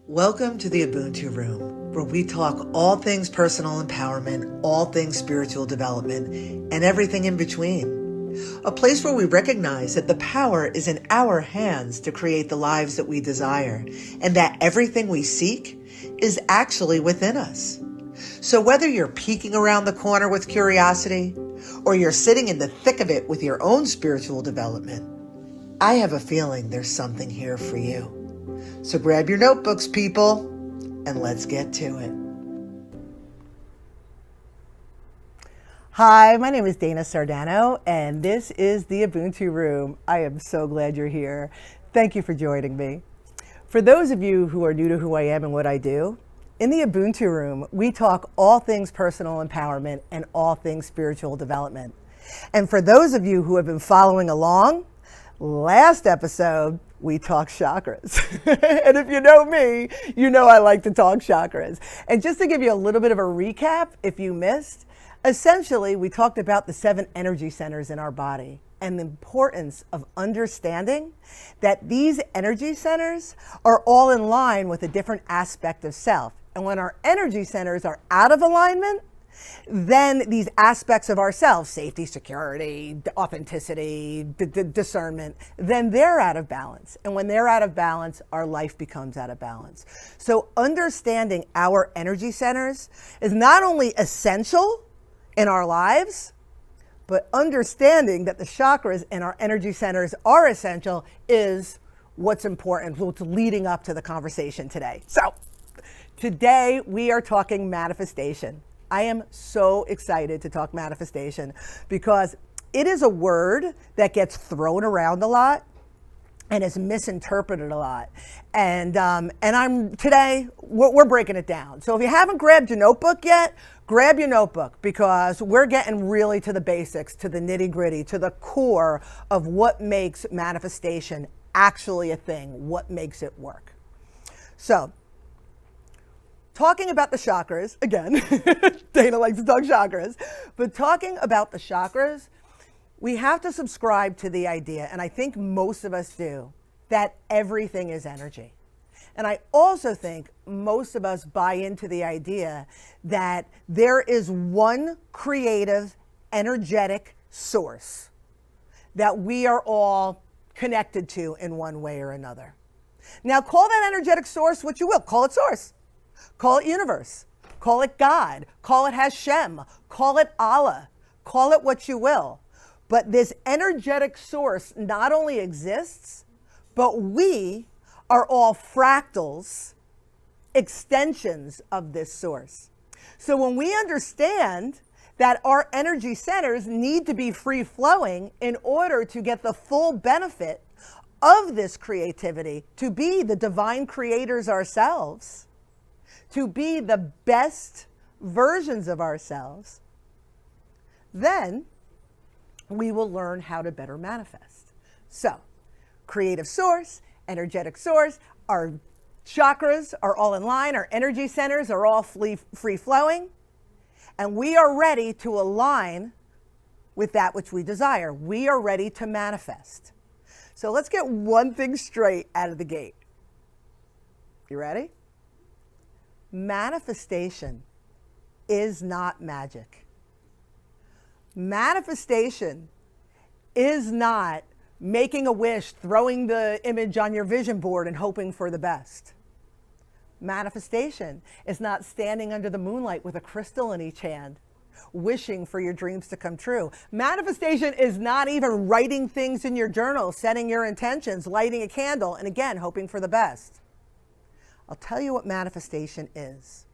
Welcome to the Ubuntu Room, where we talk all things personal empowerment, all things spiritual development, and everything in between. A place where we recognize that the power is in our hands to create the lives that we desire, and that everything we seek is actually within us. So whether you're peeking around the corner with curiosity, or you're sitting in the thick of it with your own spiritual development, I have a feeling there's something here for you. So grab your notebooks, people, and let's get to it. Hi, my name is Dana Sardano, and this is the Ubuntu Room. I am so glad you're here. Thank you for joining me. For those of you who are new to who I am and what I do, in the Ubuntu Room, we talk all things personal empowerment and all things spiritual development. And for those of you who have been following along, last episode, we talked chakras. And if you know me, you know I like to talk chakras. And just to give you a little bit of a recap, if you missed, essentially we talked about the 7 energy centers in our body and the importance of understanding that these energy centers are all in line with a different aspect of self. And when our energy centers are out of alignment, then these aspects of ourselves, safety, security, authenticity, discernment, then they're out of balance. And when they're out of balance, our life becomes out of balance. So understanding our energy centers is not only essential in our lives, but understanding that the chakras in our energy centers are essential is what's important, what's leading up to the conversation today. So today we are talking manifestation. I am so excited to talk manifestation because it is a word that gets thrown around a lot and is misinterpreted a lot. And today we're breaking it down. So if you haven't grabbed your notebook yet, grab your notebook because we're getting really to the basics, to the nitty gritty, to the core of what makes manifestation actually a thing, what makes it work. So, talking about the chakras, again, Dana likes to talk chakras, but talking about the chakras, we have to subscribe to the idea, and I think most of us do, that everything is energy. And I also think most of us buy into the idea that there is one creative, energetic source that we are all connected to in one way or another. Now, call that energetic source what you will. Call it source. Call it universe, call it God, call it Hashem, call it Allah, call it what you will. But this energetic source not only exists, but we are all fractals, extensions of this source. So when we understand that our energy centers need to be free flowing in order to get the full benefit of this creativity, to be the divine creators ourselves, to be the best versions of ourselves, then we will learn how to better manifest. So, creative source, energetic source, our chakras are all in line, our energy centers are all free flowing, and we are ready to align with that which we desire. We are ready to manifest. So let's get one thing straight out of the gate. You ready? Manifestation is not magic. Manifestation is not making a wish, throwing the image on your vision board and hoping for the best. Manifestation is not standing under the moonlight with a crystal in each hand, wishing for your dreams to come true. Manifestation is not even writing things in your journal, setting your intentions, lighting a candle, and again, hoping for the best. I'll tell you what manifestation is.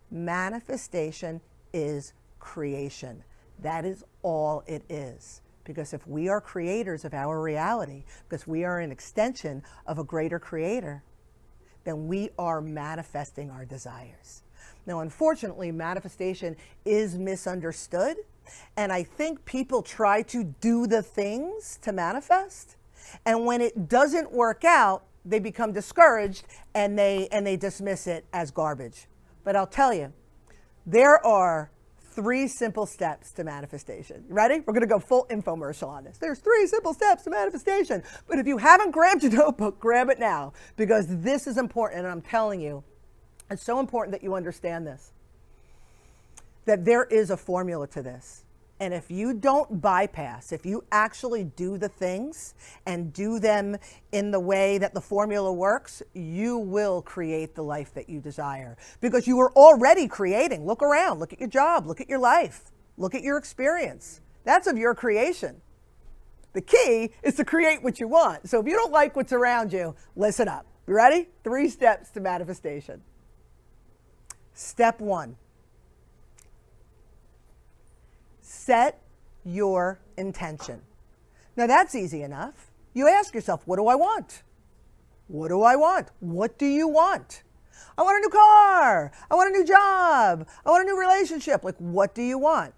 Manifestation is creation. That is all it is. Because if we are creators of our reality, because we are an extension of a greater creator, then we are manifesting our desires. Now, unfortunately, manifestation is misunderstood. And I think people try to do the things to manifest. And when it doesn't work out, they become discouraged and they dismiss it as garbage. But I'll tell you, there are 3 simple steps to manifestation. You ready? We're going to go full infomercial on this. There's 3 simple steps to manifestation. But if you haven't grabbed your notebook, grab it now, because this is important. And I'm telling you, it's so important that you understand this, that there is a formula to this. And if you don't bypass, if you actually do the things and do them in the way that the formula works, you will create the life that you desire, because you are already creating. Look around, look at your job, look at your life, look at your experience. That's of your creation. The key is to create what you want. So if you don't like what's around you, listen up. You ready? 3 steps to manifestation. Step 1. Set your intention. Now that's easy enough. You ask yourself, what do I want? What do I want? What do you want? I want a new car. I want a new job. I want a new relationship. Like, what do you want?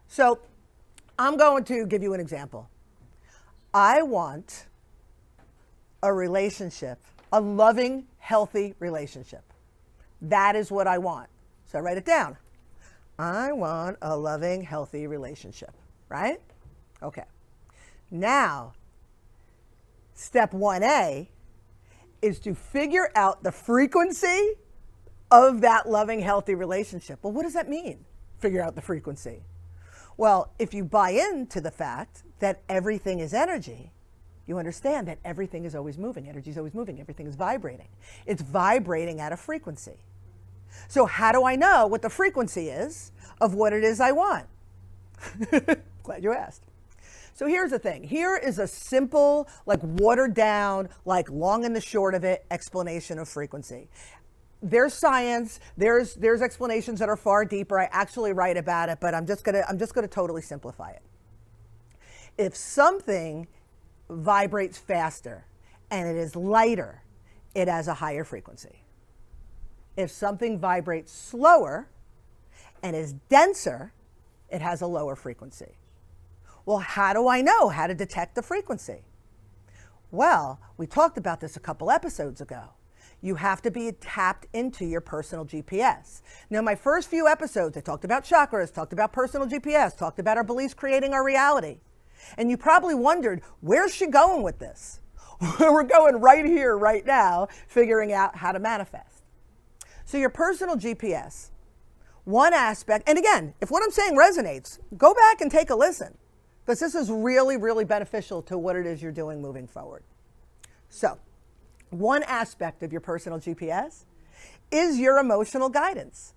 So I'm going to give you an example. I want a relationship, a loving, healthy relationship. That is what I want. So I write it down. I want a loving, healthy relationship, right? Okay. Now, step 1A is to figure out the frequency of that loving, healthy relationship. Well, what does that mean? Figure out the frequency. Well, if you buy into the fact that everything is energy, you understand that everything is always moving. Energy is always moving. Everything is vibrating. It's vibrating at a frequency. So how do I know what the frequency is of what it is I want? Glad you asked. So here's the thing. Here is a simple, like watered down, like long and the short of it explanation of frequency. There's science, there's explanations that are far deeper. I actually write about it, but I'm just gonna totally simplify it. If something vibrates faster and it is lighter, it has a higher frequency. If something vibrates slower and is denser, it has a lower frequency. Well, how do I know how to detect the frequency? Well, we talked about this a couple episodes ago. You have to be tapped into your personal GPS. Now, my first few episodes, I talked about chakras, talked about personal GPS, talked about our beliefs creating our reality. And you probably wondered, where's she going with this? We're going right here, right now, figuring out how to manifest. So your personal GPS, one aspect, and again, if what I'm saying resonates, go back and take a listen, because this is really, really beneficial to what it is you're doing moving forward. So one aspect of your personal GPS is your emotional guidance.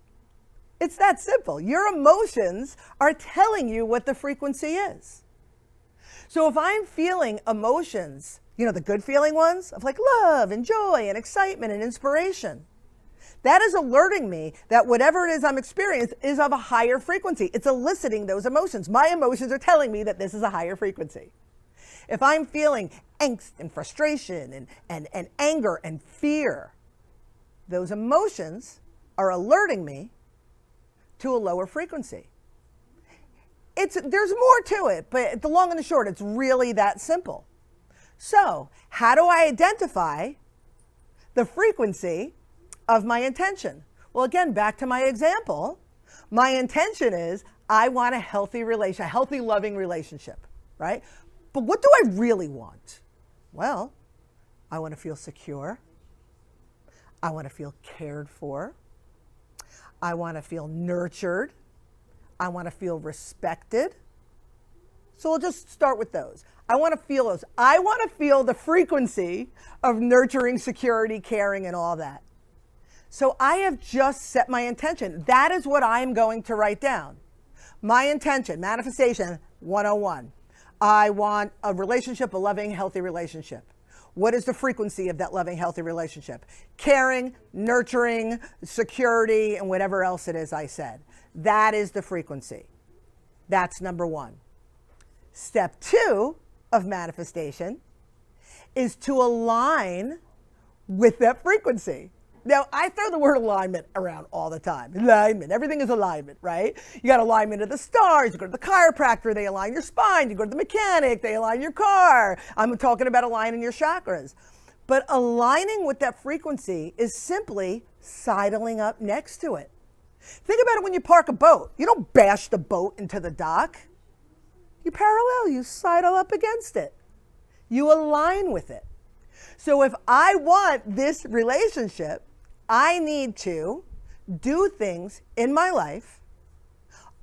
It's that simple. Your emotions are telling you what the frequency is. So if I'm feeling emotions, the good feeling ones of like love and joy and excitement and inspiration, that is alerting me that whatever it is I'm experiencing is of a higher frequency. It's eliciting those emotions. My emotions are telling me that this is a higher frequency. If I'm feeling angst and frustration and anger and fear, those emotions are alerting me to a lower frequency. There's more to it, but the long and the short, it's really that simple. So how do I identify the frequency of my intention? Well, again, back to my example, my intention is I want a healthy relation, a healthy, loving relationship, right? But what do I really want? Well, I want to feel secure. I want to feel cared for. I want to feel nurtured. I want to feel respected. So we'll just start with those. I want to feel those. I want to feel the frequency of nurturing, security, caring, and all that. So I have just set my intention. That is what I'm going to write down. My intention, manifestation 101. I want a relationship, a loving, healthy relationship. What is the frequency of that loving, healthy relationship? Caring, nurturing, security, and whatever else it is I said. That is the frequency. That's number 1. Step 2 of manifestation is to align with that frequency. Now, I throw the word alignment around all the time. Alignment. Everything is alignment, right? You got alignment of the stars. You go to the chiropractor, they align your spine. You go to the mechanic, they align your car. I'm talking about aligning your chakras. But aligning with that frequency is simply sidling up next to it. Think about it when you park a boat. You don't bash the boat into the dock. You parallel, you sidle up against it. You align with it. So if I want this relationship, I need to do things in my life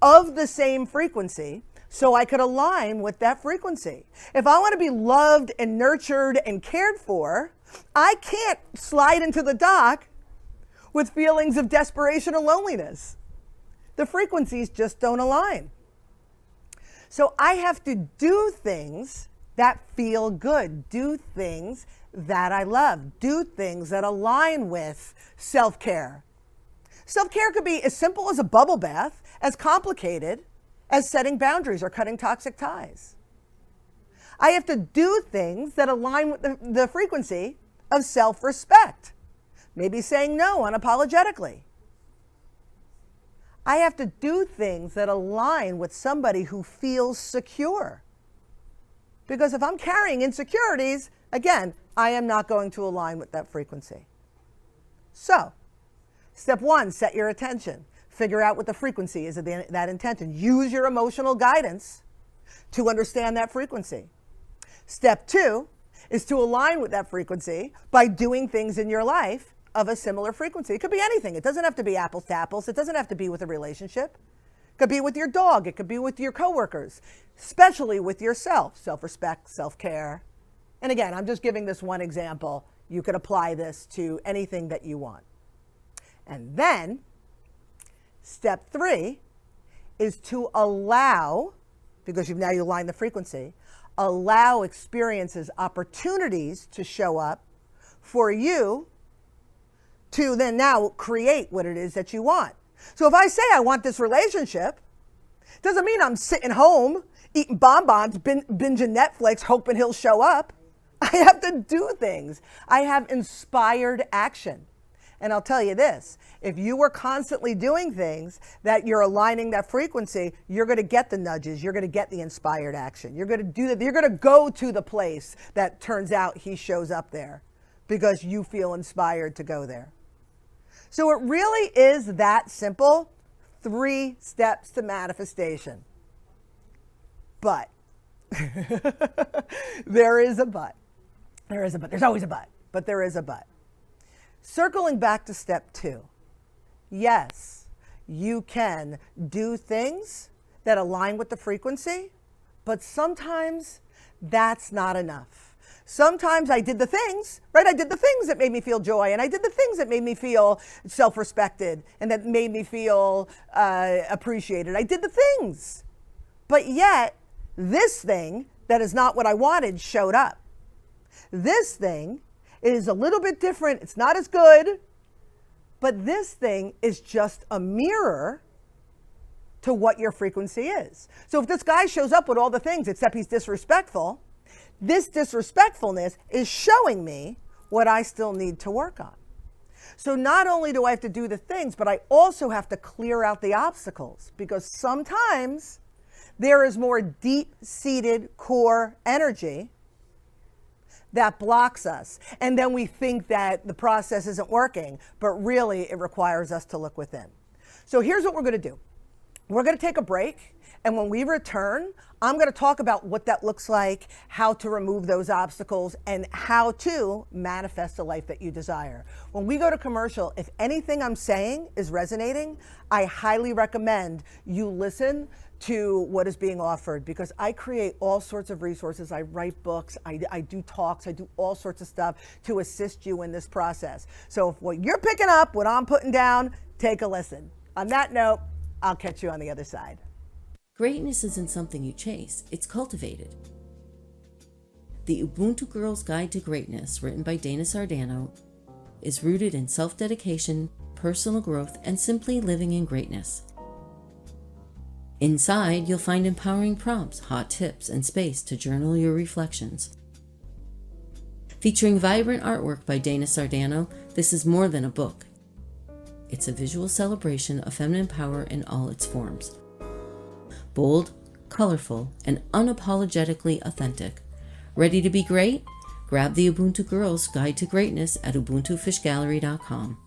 of the same frequency so I could align with that frequency. If I want to be loved and nurtured and cared for, I can't slide into the dock with feelings of desperation and loneliness. The frequencies just don't align. So I have to do things that feel good, do things that I love, do things that align with self-care. Self-care could be as simple as a bubble bath, as complicated as setting boundaries or cutting toxic ties. I have to do things that align with the frequency of self-respect. Maybe saying no unapologetically. I have to do things that align with somebody who feels secure. Because if I'm carrying insecurities, again, I am not going to align with that frequency. So, step one, set your attention. Figure out what the frequency is of that intention. Use your emotional guidance to understand that frequency. Step two is to align with that frequency by doing things in your life of a similar frequency. It could be anything. It doesn't have to be apples to apples. It doesn't have to be with a relationship. It could be with your dog. It could be with your coworkers, especially with yourself. Self-respect, self-care. And again, I'm just giving this one example. You could apply this to anything that you want. And then, step three is to allow, because you aligned the frequency, allow experiences, opportunities to show up for you to then now create what it is that you want. So if I say I want this relationship, doesn't mean I'm sitting home eating bonbons, binging Netflix, hoping he'll show up. I have to do things. I have inspired action. And I'll tell you this, if you were constantly doing things that you're aligning that frequency, you're going to get the nudges, you're going to get the inspired action. You're going to do that. You're going to go to the place that turns out he shows up there because you feel inspired to go there. So it really is that simple. 3 steps to manifestation. But there is a but. There is a but. There's always a but, but there is a but. Circling back to step 2. Yes, you can do things that align with the frequency, but sometimes that's not enough. Sometimes I did the things, right? I did the things that made me feel joy, and I did the things that made me feel self-respected and that made me feel appreciated. I did the things, but yet this thing that is not what I wanted showed up. This thing is a little bit different. It's not as good, but this thing is just a mirror to what your frequency is. So if this guy shows up with all the things except he's disrespectful, this disrespectfulness is showing me what I still need to work on. So not only do I have to do the things, but I also have to clear out the obstacles, because sometimes there is more deep-seated core energy that blocks us. And then we think that the process isn't working, but really it requires us to look within. So here's what we're going to do. We're going to take a break, and when we return, I'm going to talk about what that looks like, how to remove those obstacles, and how to manifest the life that you desire. When we go to commercial, if anything I'm saying is resonating, I highly recommend you listen to what is being offered, because I create all sorts of resources. I write books, I do talks, I do all sorts of stuff to assist you in this process. So if what you're picking up, what I'm putting down, take a listen. On that note, I'll catch you on the other side. Greatness isn't something you chase, it's cultivated. The Ubuntu Girl's Guide to Greatness, written by Dana Sardano, is rooted in self-dedication, personal growth, and simply living in greatness. Inside, you'll find empowering prompts, hot tips, and space to journal your reflections. Featuring vibrant artwork by Dana Sardano, this is more than a book. It's a visual celebration of feminine power in all its forms. Bold, colorful, and unapologetically authentic. Ready to be great? Grab the Ubuntu Girl's Guide to Greatness at ubuntufishgallery.com.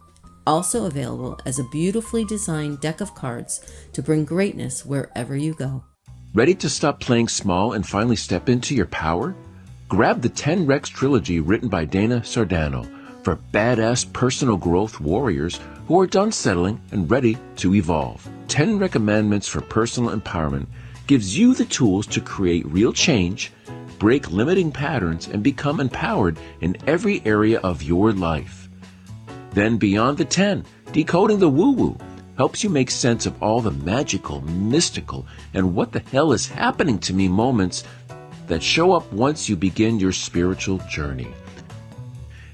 Also available as a beautifully designed deck of cards to bring greatness wherever you go. Ready to stop playing small and finally step into your power? Grab the 10 Rex trilogy written by Dana Sardano for badass personal growth warriors who are done settling and ready to evolve. 10 Recommendments for Personal Empowerment gives you the tools to create real change, break limiting patterns, and become empowered in every area of your life. Then Beyond the 10, Decoding the Woo-Woo, helps you make sense of all the magical, mystical, and what the hell is happening to me moments that show up once you begin your spiritual journey.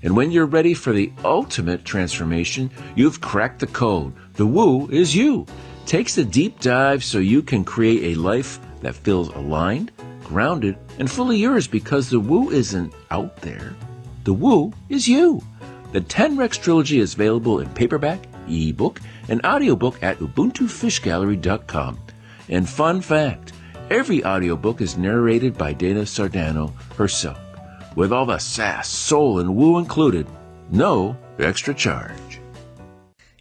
And when you're ready for the ultimate transformation, you've cracked the code. The Woo is you. Takes a deep dive so you can create a life that feels aligned, grounded, and fully yours, because the Woo isn't out there. The Woo is you. The 10 Rex trilogy is available in paperback, ebook, and audiobook at ubuntufishgallery.com. And fun fact, every audiobook is narrated by Dana Sardano herself, with all the sass, soul, and woo included. No extra charge.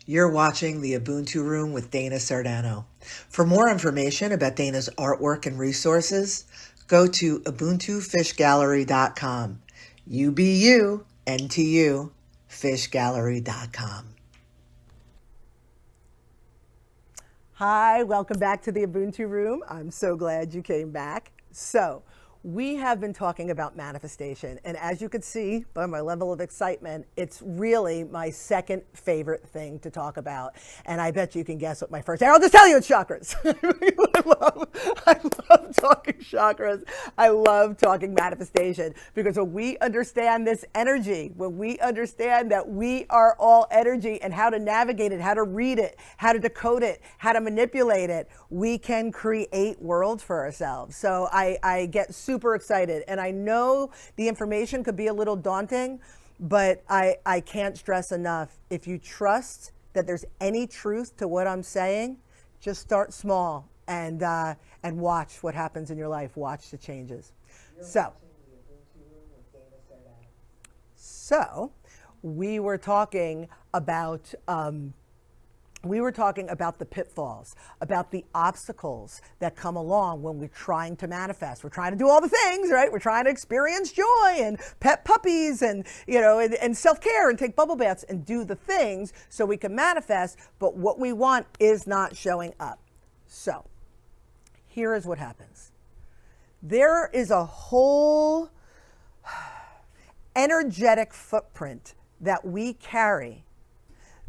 You're watching the Ubuntu Room with Dana Sardano. For more information about Dana's artwork and resources, go to ubuntufishgallery.com. UBU, NTU, fishgallery.com. Hi, welcome back to the Ubuntu Room. I'm so glad you came back. So, we have been talking about manifestation, and as you can see by my level of excitement, it's really my second favorite thing to talk about. And I bet you can guess what my first, I'll just tell you, it's chakras. I love talking chakras. I love talking manifestation, because when we understand this energy, when we understand that we are all energy and how to navigate it, how to read it, how to decode it, how to manipulate it, we can create worlds for ourselves. So I get super excited, and I know the information could be a little daunting, but I can't stress enough, if you trust that there's any truth to what I'm saying, just start small and watch what happens in your life. Watch the changes. So we were talking about the pitfalls, about the obstacles that come along when we're trying to manifest. We're trying to do all the things, right? We're trying to experience joy and pet puppies and, and self-care and take bubble baths and do the things so we can manifest, but what we want is not showing up. So here is what happens. There is a whole energetic footprint that we carry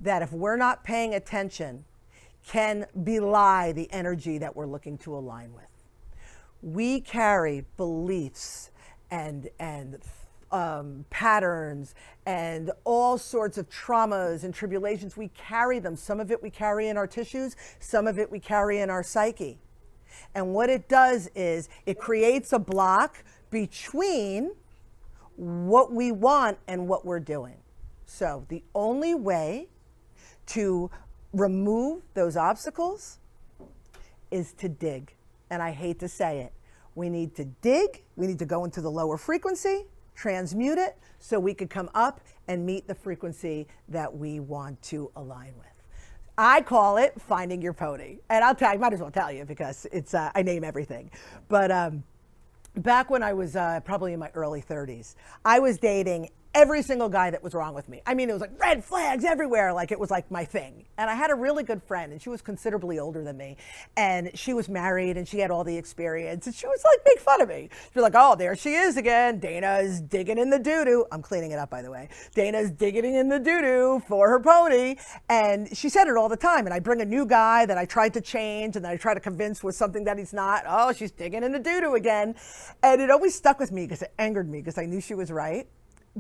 that, if we're not paying attention, can belie the energy that we're looking to align with. We carry beliefs and patterns and all sorts of traumas and tribulations. We carry them. Some of it we carry in our tissues, some of it we carry in our psyche. And what it does is it creates a block between what we want and what we're doing. So the only way to remove those obstacles is to dig. And I hate to say it. We need to dig. We need to go into the lower frequency, transmute it, so we could come up and meet the frequency that we want to align with. I call it finding your pony. And I might as well tell you, because it's I name everything. But back when I was probably in my early 30s, I was dating every single guy that was wrong with me. I mean, it was like red flags everywhere, like it was like my thing. And I had a really good friend, and she was considerably older than me. And she was married, and she had all the experience. And she was like, make fun of me. She was like, oh, there she is again. Dana is digging in the doo-doo. I'm cleaning it up, by the way. Dana's digging in the doo-doo for her pony. And she said it all the time. And I bring a new guy that I tried to change, and then I try to convince with something that he's not. Oh, she's digging in the doo-doo again. And it always stuck with me, because it angered me, because I knew she was right.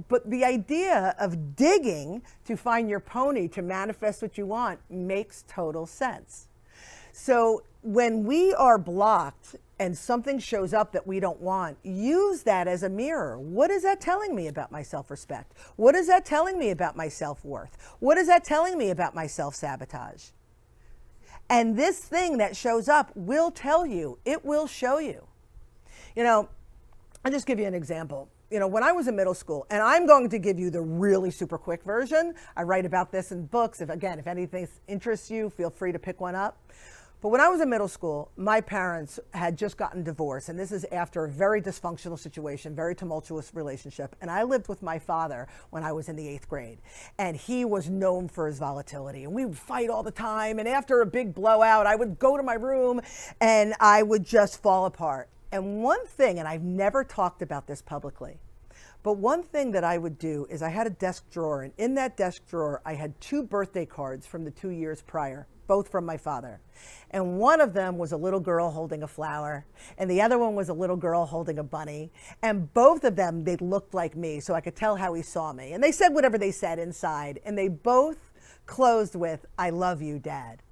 But the idea of digging to find your pony to manifest what you want makes total sense. So when we are blocked and something shows up that we don't want, use that as a mirror. What is that telling me about my self-respect? What is that telling me about my self-worth? What is that telling me about my self-sabotage? And this thing that shows up will tell you, it will show you. I'll just give you an example. when I was in middle school, and I'm going to give you the really super quick version. I write about this in books. If anything interests you, feel free to pick one up. But when I was in middle school, my parents had just gotten divorced, and this is after a very dysfunctional situation, very tumultuous relationship. And I lived with my father when I was in the 8th grade, and he was known for his volatility. And we would fight all the time, and after a big blowout, I would go to my room, and I would just fall apart. And one thing, and I've never talked about this publicly, but one thing that I would do is I had a desk drawer, and in that desk drawer, I had 2 birthday cards from the 2 years prior, both from my father. And one of them was a little girl holding a flower, and the other one was a little girl holding a bunny. And both of them, they looked like me, so I could tell how he saw me. And they said whatever they said inside, and they both closed with, "I love you, Dad."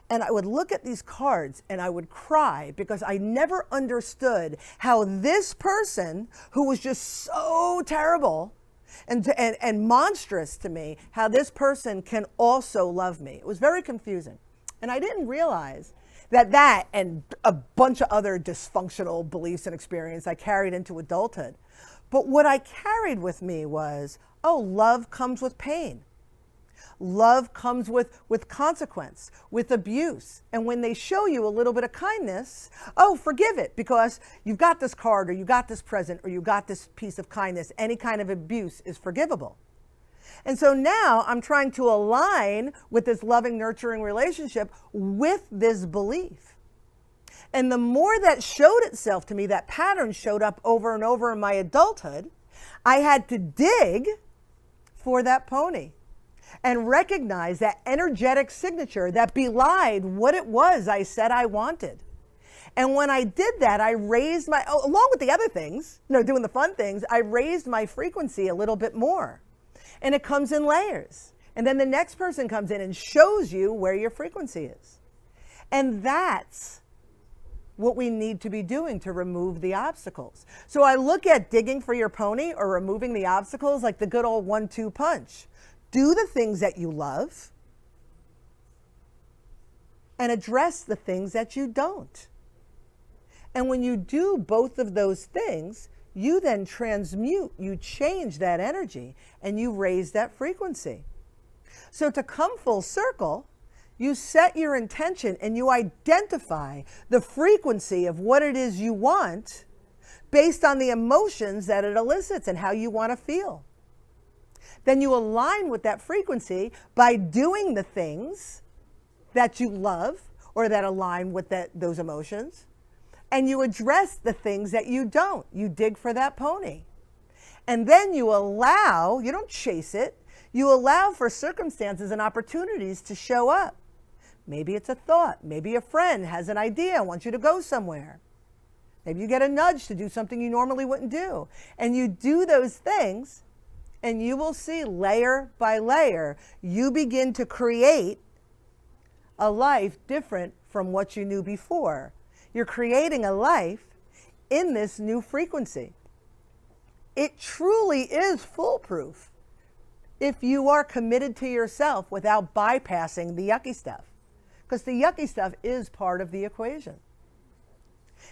And I would look at these cards and I would cry because I never understood how this person, who was just so terrible and monstrous to me, how this person can also love me. It was very confusing. And I didn't realize that and a bunch of other dysfunctional beliefs and experience I carried into adulthood. But what I carried with me was, oh, love comes with pain. Love comes with consequence, with abuse. And when they show you a little bit of kindness, oh, forgive it because you've got this card or you got this present or you got this piece of kindness. Any kind of abuse is forgivable. And so now I'm trying to align with this loving, nurturing relationship with this belief. And the more that showed itself to me, that pattern showed up over and over in my adulthood, I had to dig for that pony and recognize that energetic signature that belied what it was I said I wanted. And when I did that, I raised along with the other things, doing the fun things, I raised my frequency a little bit more. And it comes in layers. And then the next person comes in and shows you where your frequency is. And that's what we need to be doing to remove the obstacles. So I look at digging for your pony or removing the obstacles like the good old 1-2 punch. Do the things that you love and address the things that you don't. And when you do both of those things, you then transmute, you change that energy, and you raise that frequency. So to come full circle, you set your intention and you identify the frequency of what it is you want based on the emotions that it elicits and how you want to feel. Then you align with that frequency by doing the things that you love or that align with those emotions. And you address the things that you don't. You dig for that pony. And then you don't chase it, you allow for circumstances and opportunities to show up. Maybe it's a thought. Maybe a friend has an idea, wants you to go somewhere. Maybe you get a nudge to do something you normally wouldn't do. And you do those things, and you will see layer by layer, you begin to create a life different from what you knew before. You're creating a life in this new frequency. It truly is foolproof if you are committed to yourself without bypassing the yucky stuff, because the yucky stuff is part of the equation.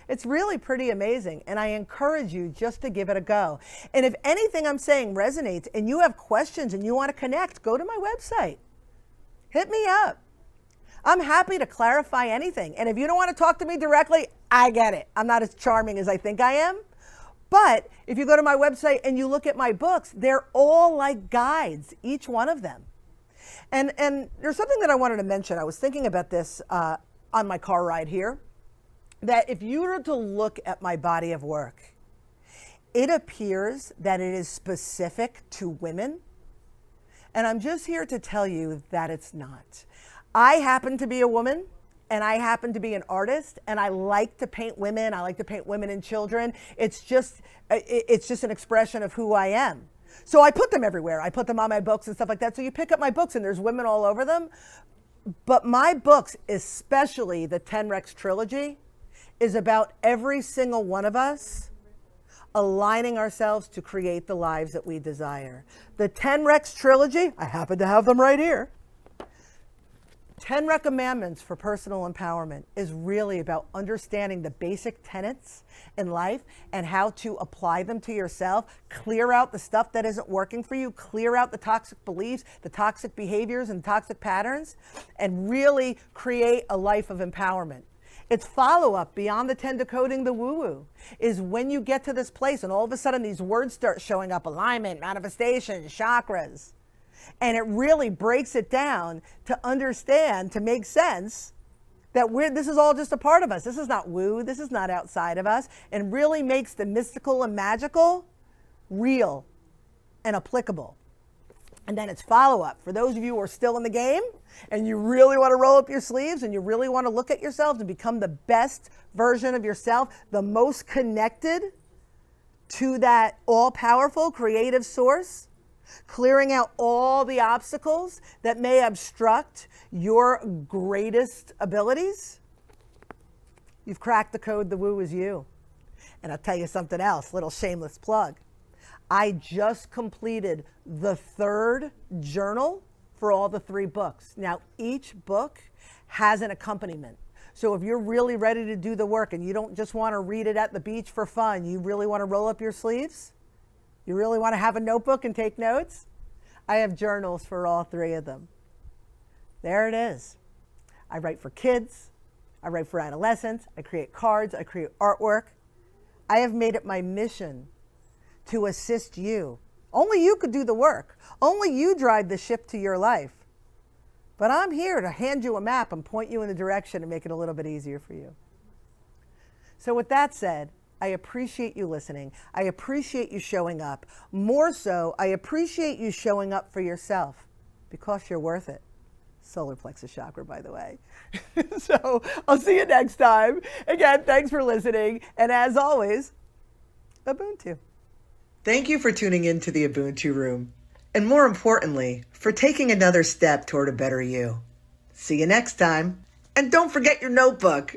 It's really pretty amazing, and I encourage you just to give it a go. And if anything I'm saying resonates and you have questions and you want to connect, go to my website. Hit me up. I'm happy to clarify anything. And if you don't want to talk to me directly, I get it. I'm not as charming as I think I am. But if you go to my website and you look at my books, they're all like guides, each one of them. And there's something that I wanted to mention. I was thinking about this on my car ride here, that if you were to look at my body of work, it appears that it is specific to women. And I'm just here to tell you that it's not. I happen to be a woman, and I happen to be an artist, and I like to paint women. I like to paint women and children. It's just an expression of who I am. So I put them everywhere. I put them on my books and stuff like that. So you pick up my books and there's women all over them. But my books, especially the 10 Rex trilogy, is about every single one of us aligning ourselves to create the lives that we desire. The 10 Rex trilogy, I happen to have them right here. 10 Recommandments for Personal Empowerment is really about understanding the basic tenets in life and how to apply them to yourself, clear out the stuff that isn't working for you, clear out the toxic beliefs, the toxic behaviors and toxic patterns, and really create a life of empowerment. Its follow-up beyond the 10 decoding the woo-woo is when you get to this place and all of a sudden these words start showing up: alignment, manifestation, chakras. And it really breaks it down to understand, to make sense that this is all just a part of us. This is not woo, this is not outside of us, and really makes the mystical and magical real and applicable. And then it's follow-up. For those of you who are still in the game and you really want to roll up your sleeves and you really want to look at yourself and become the best version of yourself, the most connected to that all-powerful creative source, clearing out all the obstacles that may obstruct your greatest abilities, you've cracked the code. The woo is you. And I'll tell you something else, little shameless plug. I just completed the 3rd journal for all the 3 books. Now, each book has an accompaniment. So if you're really ready to do the work and you don't just want to read it at the beach for fun, you really want to roll up your sleeves, you really want to have a notebook and take notes, I have journals for all 3 of them. There it is. I write for kids. I write for adolescents. I create cards. I create artwork. I have made it my mission to assist you. Only you could do the work. Only you drive the ship to your life. But I'm here to hand you a map and point you in the direction and make it a little bit easier for you. So with that said, I appreciate you listening. I appreciate you showing up. More so, I appreciate you showing up for yourself because you're worth it. Solar plexus chakra, by the way. So I'll see you next time. Again, thanks for listening. And as always, Ubuntu. Thank you for tuning in to the Ubuntu Room. And more importantly, for taking another step toward a better you. See you next time. And don't forget your notebook.